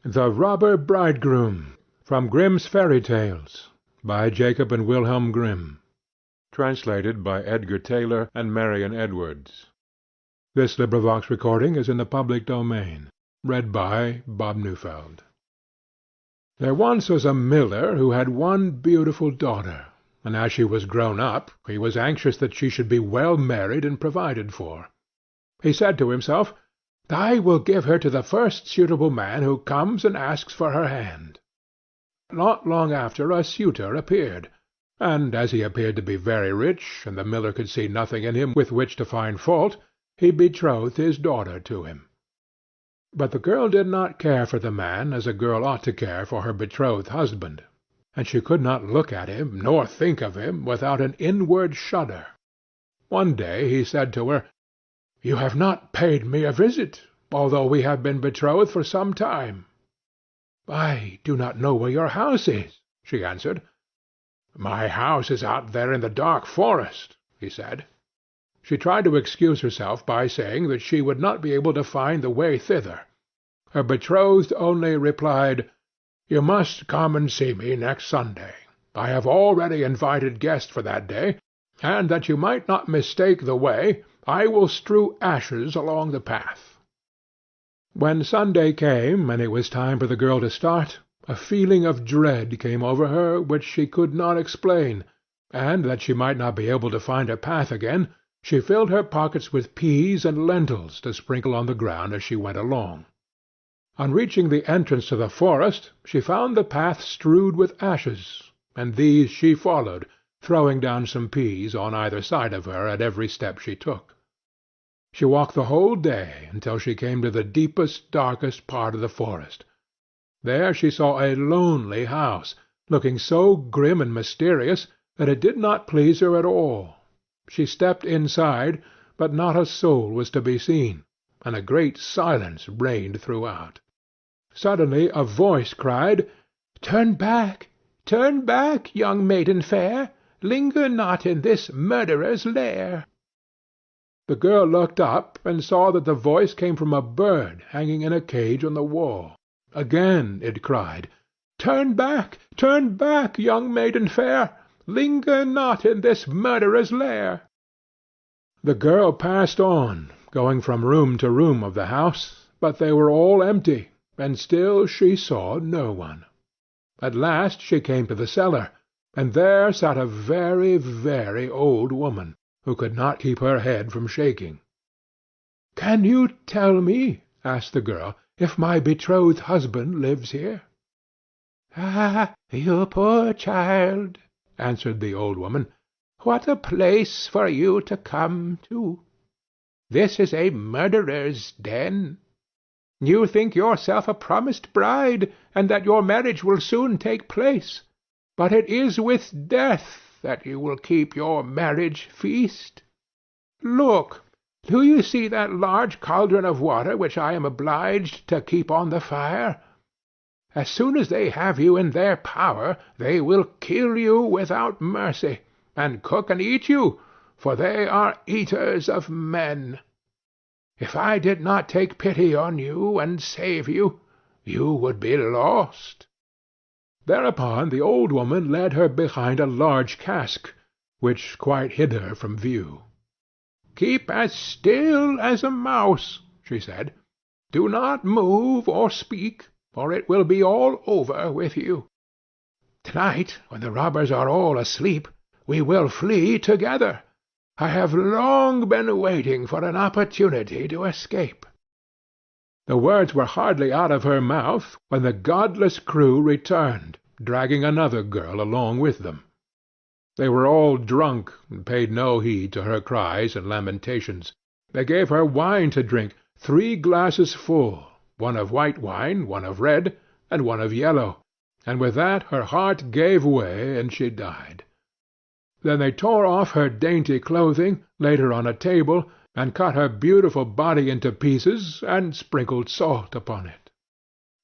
The Robber Bridegroom, from Grimm's Fairy Tales, by Jacob and Wilhelm Grimm. Translated by Edgar Taylor and Marion Edwards. This recording is in the public domain. Read by Bob Neufeld. There once was a miller who had one beautiful daughter, and as she was grown up, he was anxious that she should be well married and provided for. He said to himself, "I will give her to the first suitable man who comes and asks for her hand." Not long after a suitor appeared, and as he appeared to be very rich, and the miller could see nothing in him with which to find fault, he betrothed his daughter to him. But the girl did not care for the man as a girl ought to care for her betrothed husband, and she could not look at him nor think of him without an inward shudder. One day he said to her, "You have not paid me a visit, although we have been betrothed for some time." "I do not know where your house is," she answered. "My house is out there in the dark forest," he said. She tried to excuse herself by saying that she would not be able to find the way thither. Her betrothed only replied, "You must come and see me next Sunday. I have already invited guests for that day, and that you might not mistake the way, I will strew ashes along the path." When Sunday came, and it was time for the girl to start, a feeling of dread came over her which she could not explain, and that she might not be able to find her path again, she filled her pockets with peas and lentils to sprinkle on the ground as she went along. On reaching the entrance to the forest, she found the path strewed with ashes, and these she followed, throwing down some peas on either side of her at every step she took. She walked the whole day until she came to the deepest, darkest part of the forest. There she saw a lonely house, looking so grim and mysterious that it did not please her at all. She stepped inside, but not a soul was to be seen, and a great silence reigned throughout. Suddenly a voice cried, turn back, young maiden fair! Linger not in this murderer's lair." The girl looked up, and saw that the voice came from a bird hanging in a cage on the wall. Again it cried, turn back, young maiden fair! Linger not in this murderer's lair." The girl passed on, going from room to room of the house, but they were all empty, and still she saw no one. At last she came to the cellar, and there sat a very, very old woman, who could not keep her head from shaking. "Can you tell me," asked the girl, "if my betrothed husband lives here?" "Ah, you poor child," answered the old woman, "what a place for you to come to! This is a murderer's den. You think yourself a promised bride, and that your marriage will soon take place, but it is with death that you will keep your marriage feast. Look, do you see that large cauldron of water which I am obliged to keep on the fire? As soon as they have you in their power, they will kill you without mercy, and cook and eat you, for they are eaters of men. If I did not take pity on you and save you, you would be lost." Thereupon the old woman led her behind a large cask, which quite hid her from view. "Keep as still as a mouse," she said. "Do not move or speak, or it will be all over with you. To-night, when the robbers are all asleep, we will flee together. I have long been waiting for an opportunity to escape." The words were hardly out of her mouth when the godless crew returned, dragging another girl along with them. They were all drunk, and paid no heed to her cries and lamentations. They gave her wine to drink, 3 glasses full, one of white wine, one of red, and one of yellow, and with that her heart gave way, and she died. Then they tore off her dainty clothing, laid her on a table, and cut her beautiful body into pieces, and sprinkled salt upon it.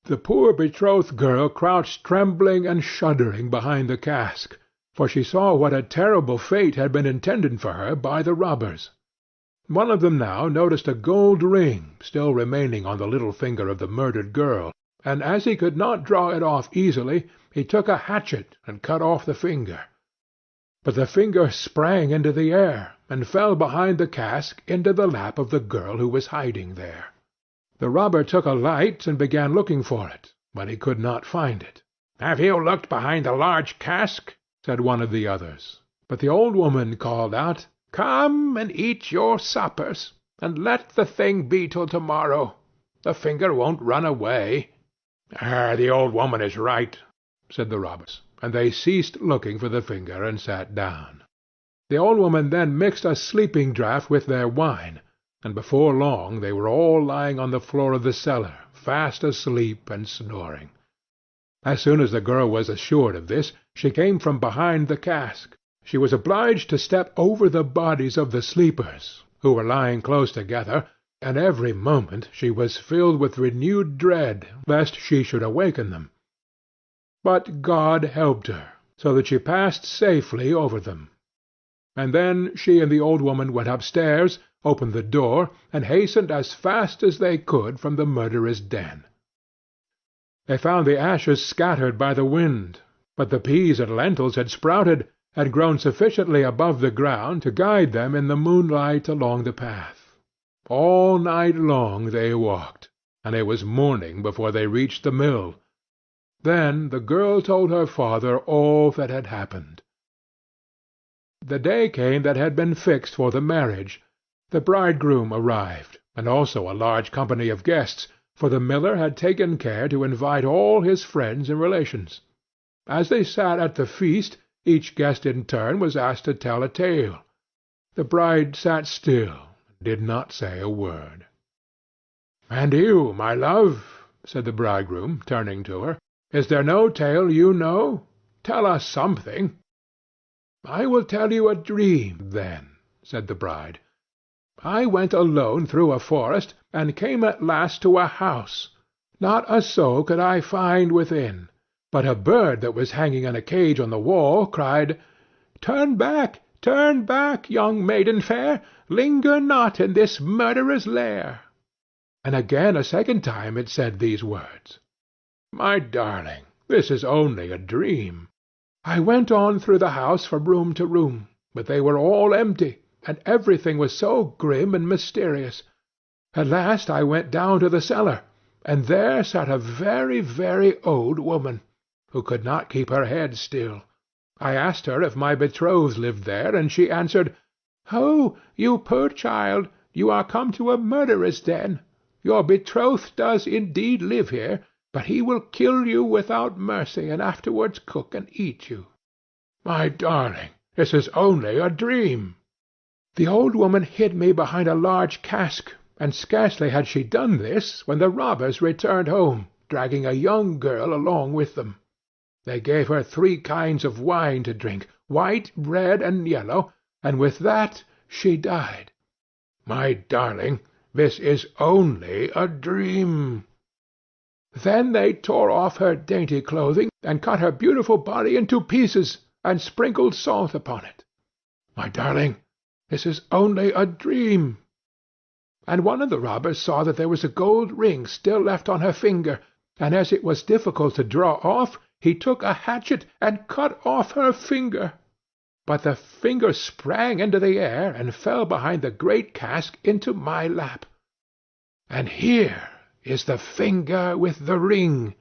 The poor betrothed girl crouched trembling and shuddering behind the cask, for she saw what a terrible fate had been intended for her by the robbers. One of them now noticed a gold ring still remaining on the little finger of the murdered girl, and as he could not draw it off easily, he took a hatchet and cut off the finger. But the finger sprang into the air, and fell behind the cask into the lap of the girl who was hiding there. The robber took a light and began looking for it, but he could not find it. "Have you looked behind the large cask?" said one of the others. But the old woman called out, "Come and eat your suppers, and let the thing be till to-morrow. The finger won't run away." "The old woman is right," said the robbers, and they ceased looking for the finger and sat down. The old woman then mixed a sleeping draught with their wine, and before long they were all lying on the floor of the cellar, fast asleep and snoring. As soon as the girl was assured of this, she came from behind the cask. She was obliged to step over the bodies of the sleepers, who were lying close together, and every moment she was filled with renewed dread lest she should awaken them. But God helped her, so that she passed safely over them. And then she and the old woman went upstairs, opened the door, and hastened as fast as they could from the murderous den. They found the ashes scattered by the wind, but the peas and lentils had sprouted, had grown sufficiently above the ground to guide them in the moonlight along the path. All night long they walked, and it was morning before they reached the mill. Then the girl told her father all that had happened. The day came that had been fixed for the marriage. The bridegroom arrived, and also a large company of guests, for the miller had taken care to invite all his friends and relations. As they sat at the feast, each guest in turn was asked to tell a tale. The bride sat still, and did not say a word. "And you, my love," said the bridegroom, turning to her, "is there no tale you know? Tell us something." "I will tell you a dream, then," said the bride. "I went alone through a forest, and came at last to a house. Not a soul could I find within, but a bird that was hanging in a cage on the wall cried, 'Turn back, young maiden fair, linger not in this murderer's lair.' And again a second time it said these words. My darling, this is only a dream. I went on through the house from room to room, but they were all empty, and everything was so grim and mysterious. At last I went down to the cellar, and there sat a very, very old woman, who could not keep her head still. I asked her if my betrothed lived there, and she answered, 'Oh, you poor child, you are come to a murderer's den. Your betrothed does indeed live here, but he will kill you without mercy, and afterwards cook and eat you.' My darling, this is only a dream. The old woman hid me behind a large cask, and scarcely had she done this when the robbers returned home, dragging a young girl along with them. They gave her 3 kinds of wine to drink, white, red, and yellow, and with that she died. My darling, this is only a dream. Then they tore off her dainty clothing, and cut her beautiful body into pieces, and sprinkled salt upon it. My darling, this is only a dream. And one of the robbers saw that there was a gold ring still left on her finger, and as it was difficult to draw off, he took a hatchet and cut off her finger. But the finger sprang into the air, and fell behind the great cask into my lap. And here is the finger with the ring."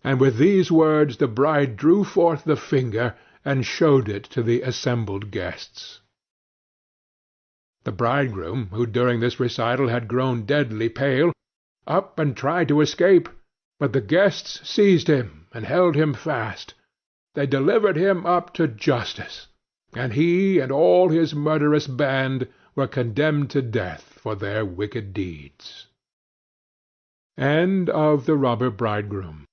And with these words the bride drew forth the finger, and showed it to the assembled guests. The bridegroom, who during this recital had grown deadly pale, up and tried to escape, but the guests seized him and held him fast. They delivered him up to justice, and he and all his murderous band were condemned to death for their wicked deeds. End of The Robber Bridegroom.